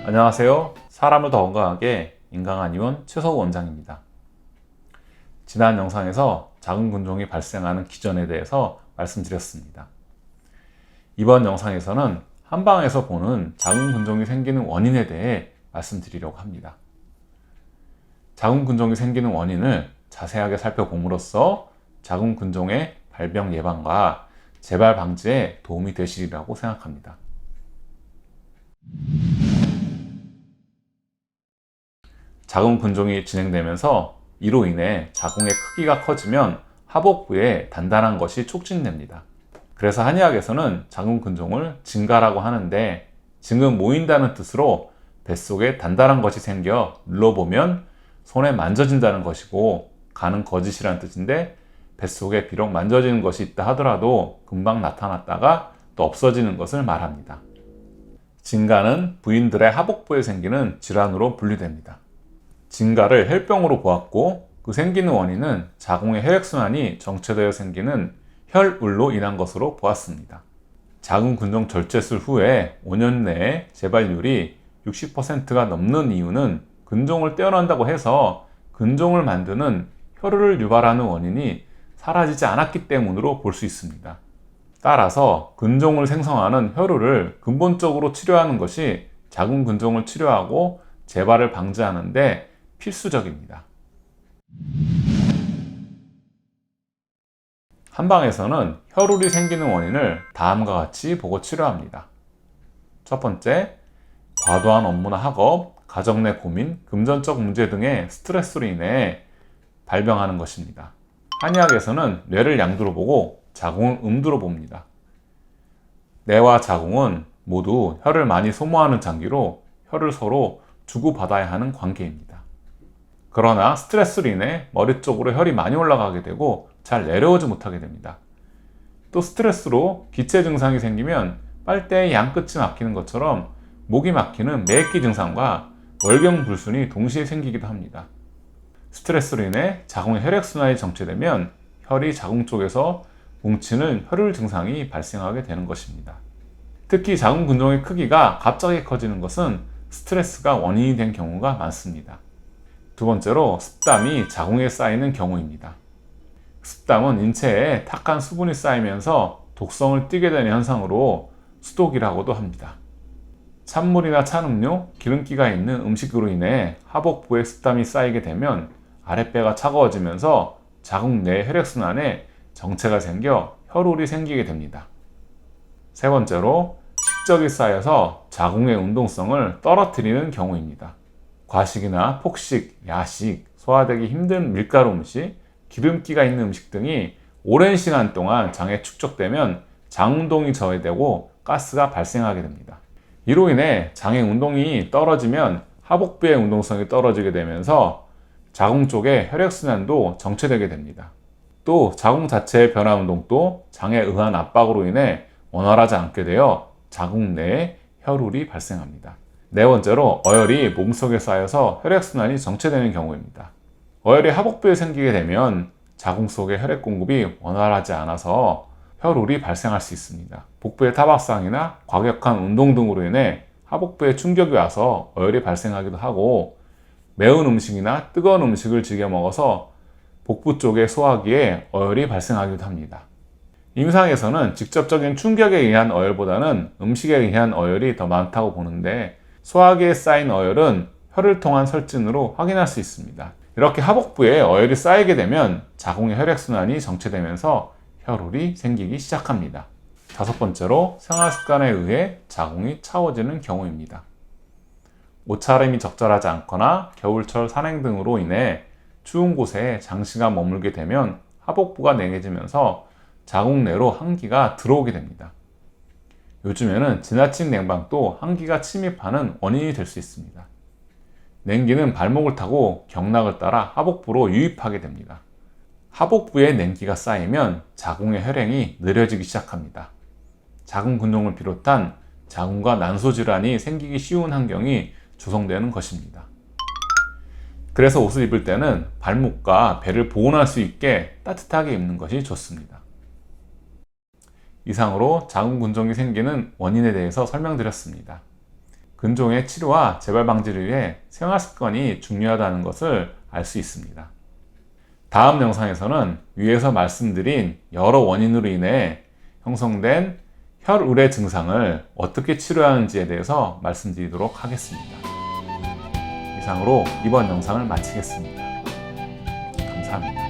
안녕하세요. 사람을 더 건강하게 인강한의원 최석우 원장입니다. 지난 영상에서 작은 군종이 발생하는 기전에 대해서 말씀드렸습니다. 이번 영상에서는 한방에서 보는 작은 군종이 생기는 원인에 대해 말씀드리려고 합니다. 작은 군종이 생기는 원인을 자세하게 살펴봄으로써 작은 군종의 발병 예방과 재발 방지에 도움이 되시리라고 생각합니다. 작은 군종이 진행되면서 이로 인해 자궁의 크기가 커지면 하복부에 단단한 것이 촉진됩니다. 그래서 한의학에서는 작은 군종을 증가라고 하는데, 증은 모인다는 뜻으로 뱃속에 단단한 것이 생겨 눌러보면 손에 만져진다는 것이고, 가는 거짓이라는 뜻인데, 뱃속에 비록 만져지는 것이 있다 하더라도 금방 나타났다가 또 없어지는 것을 말합니다. 증가는 부인들의 하복부에 생기는 질환으로 분류됩니다. 증가를 혈병으로 보았고, 그 생기는 원인은 자궁의 혈액순환이 정체되어 생기는 혈울로 인한 것으로 보았습니다. 작은 군종 절제술 후에 5년 내에 재발률이 60%가 넘는 이유는 근종을 떼어낸다고 해서 근종을 만드는 혈울을 유발하는 원인이 사라지지 않았기 때문으로 볼 수 있습니다. 따라서 근종을 생성하는 혈울을 근본적으로 치료하는 것이 작은 군종을 치료하고 재발을 방지하는 데 필수적입니다. 한방에서는 혈울이 생기는 원인을 다음과 같이 보고 치료합니다. 첫 번째, 과도한 업무나 학업, 가정 내 고민, 금전적 문제 등의 스트레스로 인해 발병하는 것입니다. 한의학에서는 뇌를 양두로 보고 자궁을 음두로 봅니다. 뇌와 자궁은 모두 혈을 많이 소모하는 장기로 혈을 서로 주고받아야 하는 관계입니다. 그러나 스트레스로 인해 머리 쪽으로 혈이 많이 올라가게 되고 잘 내려오지 못하게 됩니다. 또 스트레스로 기체 증상이 생기면 빨대의 양 끝이 막히는 것처럼 목이 막히는 매끼 증상과 월경불순이 동시에 생기기도 합니다. 스트레스로 인해 자궁의 혈액순환이 정체되면 혈이 자궁 쪽에서 뭉치는 혈울 증상이 발생하게 되는 것입니다. 특히 자궁 군종의 크기가 갑자기 커지는 것은 스트레스가 원인이 된 경우가 많습니다. 두 번째로, 습담이 자궁에 쌓이는 경우입니다. 습담은 인체에 탁한 수분이 쌓이면서 독성을 띠게 되는 현상으로 수독이라고도 합니다. 찬물이나 찬 음료, 기름기가 있는 음식으로 인해 하복부에 습담이 쌓이게 되면 아랫배가 차가워지면서 자궁 내 혈액순환에 정체가 생겨 혈울이 생기게 됩니다. 세 번째로, 식적이 쌓여서 자궁의 운동성을 떨어뜨리는 경우입니다. 과식이나 폭식, 야식, 소화되기 힘든 밀가루 음식, 기름기가 있는 음식 등이 오랜 시간 동안 장에 축적되면 장 운동이 저해되고 가스가 발생하게 됩니다. 이로 인해 장의 운동이 떨어지면 하복부의 운동성이 떨어지게 되면서 자궁 쪽의 혈액순환도 정체되게 됩니다. 또 자궁 자체의 변화 운동도 장에 의한 압박으로 인해 원활하지 않게 되어 자궁 내에 혈울이 발생합니다. 네 번째로, 어혈이 몸속에 쌓여서 혈액순환이 정체되는 경우입니다. 어혈이 하복부에 생기게 되면 자궁 속의 혈액 공급이 원활하지 않아서 혈울이 발생할 수 있습니다. 복부의 타박상이나 과격한 운동 등으로 인해 하복부에 충격이 와서 어혈이 발생하기도 하고, 매운 음식이나 뜨거운 음식을 즐겨 먹어서 복부 쪽의 소화기에 어혈이 발생하기도 합니다. 임상에서는 직접적인 충격에 의한 어혈보다는 음식에 의한 어혈이 더 많다고 보는데, 소화기에 쌓인 어혈은 혈을 통한 설진으로 확인할 수 있습니다. 이렇게 하복부에 어혈이 쌓이게 되면 자궁의 혈액순환이 정체되면서 혈울이 생기기 시작합니다. 다섯 번째로, 생활습관에 의해 자궁이 차워지는 경우입니다. 옷차림이 적절하지 않거나 겨울철 산행 등으로 인해 추운 곳에 장시간 머물게 되면 하복부가 냉해지면서 자궁 내로 한기가 들어오게 됩니다. 요즘에는 지나친 냉방도 한기가 침입하는 원인이 될 수 있습니다. 냉기는 발목을 타고 경락을 따라 하복부로 유입하게 됩니다. 하복부에 냉기가 쌓이면 자궁의 혈행이 느려지기 시작합니다. 자궁 근종을 비롯한 자궁과 난소 질환이 생기기 쉬운 환경이 조성되는 것입니다. 그래서 옷을 입을 때는 발목과 배를 보온할 수 있게 따뜻하게 입는 것이 좋습니다. 이상으로 자궁 근종이 생기는 원인에 대해서 설명드렸습니다. 근종의 치료와 재발 방지를 위해 생활 습관이 중요하다는 것을 알 수 있습니다. 다음 영상에서는 위에서 말씀드린 여러 원인으로 인해 형성된 혈우레 증상을 어떻게 치료하는지에 대해서 말씀드리도록 하겠습니다. 이상으로 이번 영상을 마치겠습니다. 감사합니다.